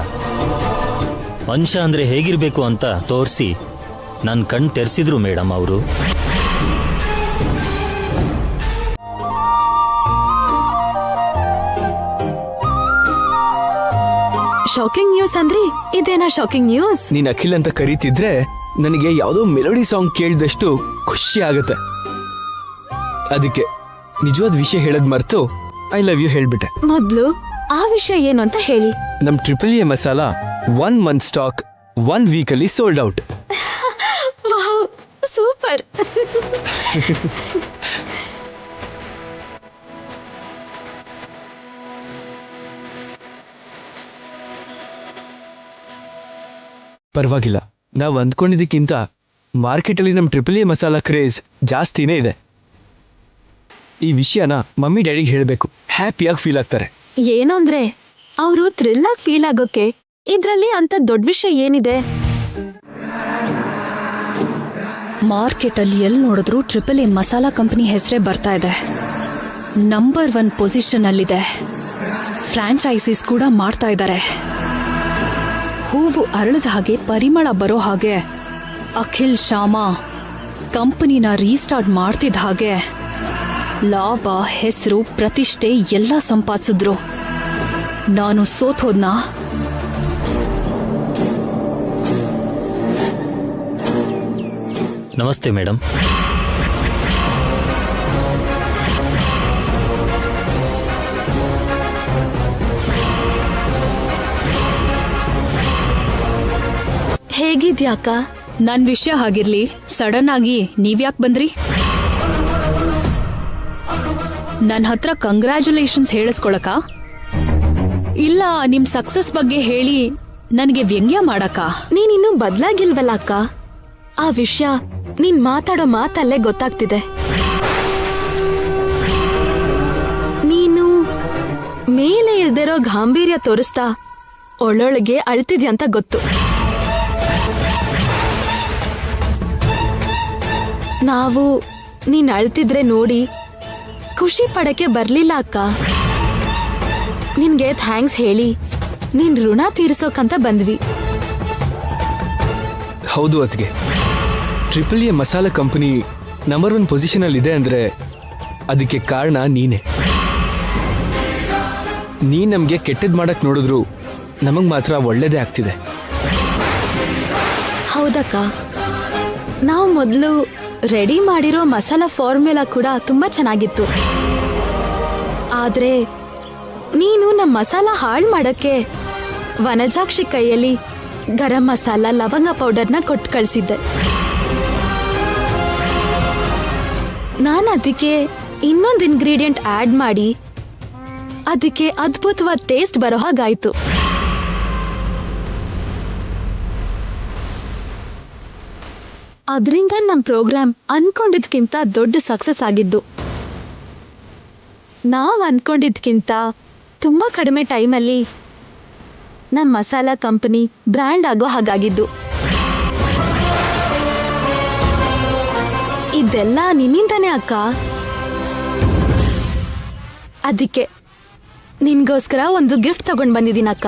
ಮನುಷ್ಯ ಅಂದ್ರೆ ಹೇಗಿರ್ಬೇಕು ಅಂತ ತೋರಿಸಿ ನನ್ನ ಕಣ್ ತೆರೆಸಿದ್ರು ಮೇಡಮ್ ಅವರು. ಶಾಕಿಂಗ್ ನ್ಯೂಸ್ ಅಂದ್ರಿ, ಇದೇನಾ ಶಾಕಿಂಗ್ ನ್ಯೂಸ್? ನೀನ್ ಅಖಿಲ್ ಅಂತ ಕರೀತಿದ್ರೆ ನನಗೆ ಯಾವುದೋ ಮೆಲೋಡಿ ಸಾಂಗ್ ಕೇಳಿದಷ್ಟು ಖುಷಿ ಆಗುತ್ತೆ. ಅದಕ್ಕೆ ನಿಜವಾದ ವಿಷಯ ಹೇಳದ್ ಮರ್ತು ಐ ಲವ್ ಯು ಹೇಳ್ಬಿಟ್ಟೆ. ಮೊದ್ಲು ಆ ವಿಷಯ ಏನು ಅಂತ ಹೇಳಿ. ನಮ್ AAA masala 1 month stock 1 week ಅಲ್ಲಿ ಸೋಲ್ಡ್ ಔಟ್. ಸೂಪರ್. ಪರವಾಗಿಲ್ಲ, ನಾವು ಅಂದ್ಕೊಂಡಿದ್ದಕ್ಕಿಂತ ಮಾರ್ಕೆಟಲ್ಲಿ ನಮ್ಮ AAA ಮಸಾಲ ಕ್ರೇಜ್ ಜಾಸ್ತಿನೇ ಇದೆ. ಈ ವಿಷಯನ ಮಮ್ಮಿ ಡ್ಯಾಡಿಗೆ ಹೇಳಬೇಕು, ಹ್ಯಾಪಿಯಾಗಿ ಫೀಲ್ ಆಗ್ತಾರೆ. ಏನು ಅಂದ್ರೆ ಅವರು ಥ್ರಿಲ್ ಆಗಿ ಫೀಲ್ ಆಗೋಕೆ ಇದ್ರಲ್ಲಿ ಅಂತ ದೊಡ್ಡ ವಿಷಯ ಏನಿದೆ? ಮಾರ್ಕೆಟ್ ಅಲ್ಲಿ ಎಲ್ಲಿ ನೋಡಿದ್ರು AAA ಮಸಾಲಾ ಕಂಪನಿ ಹೆಸರೇ ಬರ್ತಾ ಇದೆ. ನಂಬರ್ 1 ಪೊಸಿಷನ್ ಅಲ್ಲಿದೆ. ಫ್ರಾಂಚೈಸೀಸ್ ಕೂಡ ಮಾಡ್ತಾ ಇದ್ದಾರೆ. ಹೂವು ಅರಳದ ಹಾಗೆ ಪರಿಮಳ ಬರೋ ಹಾಗೆ ಅಖಿಲ್ ಶಾಮಾ ಕಂಪನಿನ ರೀಸ್ಟಾರ್ಟ್ ಮಾಡ್ತಿದ್ದ ಹಾಗೆ ಲಾಭ, ಹೆಸರು, ಪ್ರತಿಷ್ಠೆ ಎಲ್ಲ ಸಂಪಾದಿಸಿದ್ರು. ನಾನು ಸೋತೋದ್ನಾ? ನಮಸ್ತೆ ಮೇಡಮ್. ಹೇಗಿದ್ಯಾಕ? ನನ್ ವಿಷಯ ಹಾಗಿರ್ಲಿ, ಸಡನ್ ಆಗಿ ನೀವ್ಯಾಕ್ ಬಂದ್ರಿ? ನನ್ನ ಹತ್ರ ಕಂಗ್ರ್ಯಾಚುಲೇಷನ್ಸ್ ಹೇಳಿಸ್ಕೊಳಕ, ಇಲ್ಲ ನಿಮ್ ಸಕ್ಸಸ್ ಬಗ್ಗೆ ಹೇಳಿ ನನಗೆ ವ್ಯಂಗ್ಯ ಮಾಡಕ? ನೀನಿನ್ನೂ ಬದ್ಲಾಗಿಲ್ವಲ್ಲ ಅಕ್ಕ. ಆ ವಿಷಯ ನೀನ್ ಮಾತಾಡೋ ಮಾತಲ್ಲೇ ಗೊತ್ತಾಗ್ತಿದೆ. ನೀನು ಮೇಲೆ ಇಲ್ದಿರೋ ಗಾಂಭೀರ್ಯ ತೋರಿಸ್ತಾ ಒಳ್ಳೊಳಗೆ ಅಳ್ತಿದ್ಯ ಅಂತ ಗೊತ್ತು. ನಾವು ನೀನ್ ಅಳ್ತಿದ್ರೆ ನೋಡಿ ಖುಷಿ ಪಡಕ್ಕೆ ಬರ್ಲಿಲ್ಲ ಅಕ್ಕ. ನಿನ್ಗೆ ಥ್ಯಾಂಕ್ಸ್ ಹೇಳಿ ನಿನ್ ಋಣ ತೀರ್ಸೋಕಂತ ಬಂದ್ವಿ. ಹೌದು ಅದ್ಗೆ, AAA masala company number 1 position ಅಲ್ಲಿ ಇದೆ ಅಂದ್ರೆ ಅದಕ್ಕೆ ಕಾರಣ ನೀನೆ. ನೀನ್ ನಮ್ಗೆ ಕೆಟ್ಟದ್ ಮಾಡಕ್ ನೋಡಿದ್ರು ನಮಗ್ ಮಾತ್ರ ಒಳ್ಳೇದೇ ಆಗ್ತಿದೆ. ಹೌದಕ್ಕ, ನಾವು ಮೊದಲು ರೆಡಿ ಮಾಡಿರೋ ಮಸಾಲಾ ಫಾರ್ಮುಲಾ ಕೂಡ ತುಂಬಾ ಚೆನ್ನಾಗಿತ್ತು. ಆದ್ರೆ ನೀನು ನಮ್ಮ ಮಸಾಲ ಹಾಳು ಮಾಡಕ್ಕೆ ವನಜಾಕ್ಷಿ ಕೈಯಲ್ಲಿ ಗರಂ ಮಸಾಲ, ಲವಂಗ ಪೌಡರ್ನ ಕೊಟ್ಟು ಕಳಿಸಿದ್ದೆ. ನಾನು ಅದಕ್ಕೆ ಇನ್ನೊಂದು ಇಂಗ್ರೀಡಿಯೆಂಟ್ ಆಡ್ ಮಾಡಿ ಅದಕ್ಕೆ ಅದ್ಭುತವಾದ ಟೇಸ್ಟ್ ಬರೋ ಹಾಗಾಯ್ತು. ಅದರಿಂದ ನಮ್ಮ ಪ್ರೋಗ್ರಾಮ್ ಅನ್ಕೊಂಡಿದ್ಕಿಂತ ದೊಡ್ಡ ಸಕ್ಸಸ್ ಆಗಿದ್ದು. ನಾವು ಅನ್ಕೊಂಡಿದ್ಕಿಂತ ತುಂಬಾ ಕಡಿಮೆ ಟೈಮಲ್ಲಿ ನಮ್ಮ ಮಸಾಲಾ ಕಂಪನಿ ಬ್ರ್ಯಾಂಡ್ ಆಗೋ ಹಾಗಾಗಿದ್ದು. ಇದೆಲ್ಲ ನಿನ್ನಿಂದಾನೇ ಅಕ್ಕ. ಅದಕ್ಕೆ ನಿನ್ಗೋಸ್ಕರ ಒಂದು ಗಿಫ್ಟ್ ತಗೊಂಡ್ ಬಂದಿದ್ದೀನಕ್ಕ.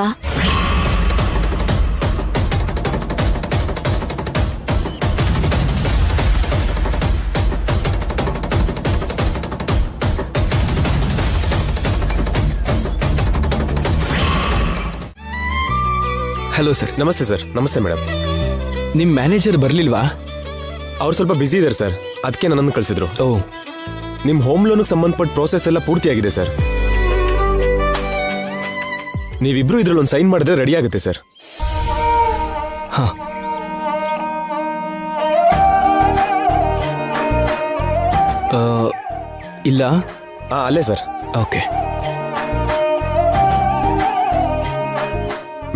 Hello sir. ನಮಸ್ತೆ ಸರ್. ನಮಸ್ತೆ ಮೇಡಮ್. ನಿಮ್ ಮ್ಯಾನೇಜರ್ ಬರ್ಲಿಲ್ವಾ? ಅವ್ರು ಸ್ವಲ್ಪ ಬ್ಯುಸಿ ಇದ್ದಾರೆ ಸರ್, ಅದಕ್ಕೆ ನನ್ನನ್ನು ಕಳಿಸಿದ್ರು. ಓ, ನಿಮ್ ಹೋಮ್ ಲೋನ್ಗೆ ಸಂಬಂಧಪಟ್ಟ ಪ್ರೋಸೆಸ್ ಎಲ್ಲ ಪೂರ್ತಿಯಾಗಿದೆ ಸರ್. ನೀವಿಬ್ರು ಇದ್ರಲ್ಲಿ ಒಂದು ಸೈನ್ ಮಾಡಿದ್ರೆ ರೆಡಿ ಆಗುತ್ತೆ ಸರ್. ಹಾ, ಇಲ್ಲ. ಅಲ್ಲೇ ಸರ್. ಓಕೆ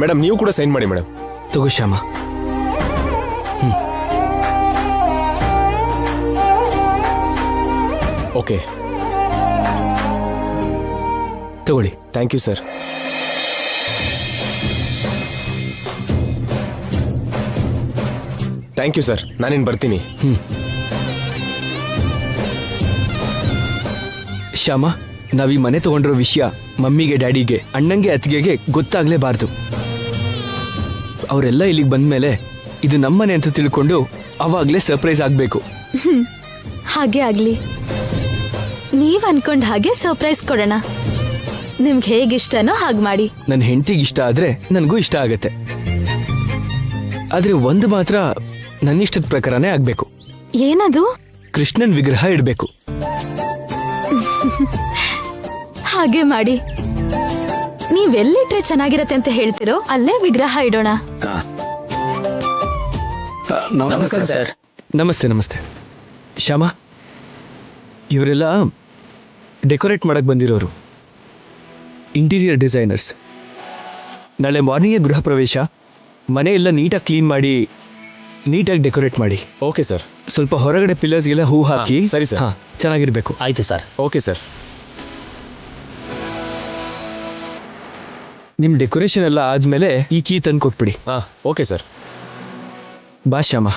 ಮೇಡಮ್, ನೀವು ಕೂಡ ಸೈನ್ ಮಾಡಿ ಮೇಡಮ್. ತಗೋ ಶ್ಯಾಮ. ಓಕೆ, ತಗೊಳ್ಳಿ. Thank you sir. Thank you sir. ನಾನಿನ್ ಬರ್ತೀನಿ. ಶ್ಯಾಮ, ನಾವ್ ಈ ಮನೆ ತಗೊಂಡಿರೋ ವಿಷಯ ಮಮ್ಮಿಗೆ, ಡ್ಯಾಡಿಗೆ, ಅಣ್ಣಂಗೆ, ಅತ್ತಿಗೆಗೆ ಗೊತ್ತಾಗ್ಲೇಬಾರ್ದು. ಅವರೆಲ್ಲ ಇಲ್ಲಿಗೆ ಬಂದ್ಮೇಲೆ ಇದು ನಮ್ಮನೆ ಅಂತ ತಿಳ್ಕೊಂಡು ಅವಾಗ್ಲೇ ಸರ್ಪ್ರೈಸ್ ಆಗ್ಬೇಕು. ಹಾಗೆ ಆಗ್ಲಿ. ನೀವ್ ಅನ್ಕೊಂಡ್ ಹಾಗೆ ಸರ್ಪ್ರೈಸ್ ಕೊಡೋಣ. ನಿಮ್ಗೆ ಹೇಗಿಷ್ಟನೋ ಹಾಗೆ ಮಾಡಿ. ನನ್ನ ಹೆಂಡತಿಗೆ ಇಷ್ಟ ಆದ್ರೆ ನನಗೂ ಇಷ್ಟ ಆಗತ್ತೆ. ಆದ್ರೆ ಒಂದು ಮಾತ್ರ ನನ್ನ ಇಷ್ಟದ ಪ್ರಕಾರನೇ ಆಗ್ಬೇಕು. ಏನದು? ಕೃಷ್ಣನ್ ವಿಗ್ರಹ ಇಡ್ಬೇಕು. ಹಾಗೆ ಮಾಡಿ. ನೀವೆಲ್ಲಿಟ್ರೆ ಚೆನ್ನಾಗಿರತ್ತೆ ಅಂತ ಹೇಳ್ತಿರೋ ಅಲ್ಲೇ ವಿಗ್ರಹ ಇಡೋಣ. ನಮಸ್ತೆ ಸರ್. ನಮಸ್ತೆ ನಮಸ್ತೆ. ಶ್ಯಾಮ, ಇವರೆಲ್ಲ ಡೆಕೋರೇಟ್ ಮಾಡಕ್ ಬಂದಿರೋರು, ಇಂಟೀರಿಯರ್ ಡಿಸೈನರ್ಸ್. ನಾಳೆ ಮಾರ್ನಿಂಗೇ ಗೃಹ ಪ್ರವೇಶ. ಮನೆ ಎಲ್ಲ ನೀಟಾಗಿ ಕ್ಲೀನ್ ಮಾಡಿ ನೀಟಾಗಿ ಡೆಕೋರೇಟ್ ಮಾಡಿ. Okay sir. ಸ್ವಲ್ಪ ಹೊರಗಡೆ ಪಿಲ್ಲರ್ಸ್ಗೆಲ್ಲ ಹೂ ಹಾಕಿ. ಸರಿ ಸರ್. ಹಾ, ಚೆನ್ನಾಗಿರ್ಬೇಕು. ಆಯ್ತು ಸರ್. Okay sir. ನಿಮ್ ಡೆಕೋರೇಷನ್ ಎಲ್ಲ ಆದ್ಮೇಲೆ ಈ ಕೀ ತಂದು ಕೊಟ್ಬಿಡಿ. ಹಾಂ ಓಕೆ ಸರ್. ಬಾ ಶ್ಯಾಮ.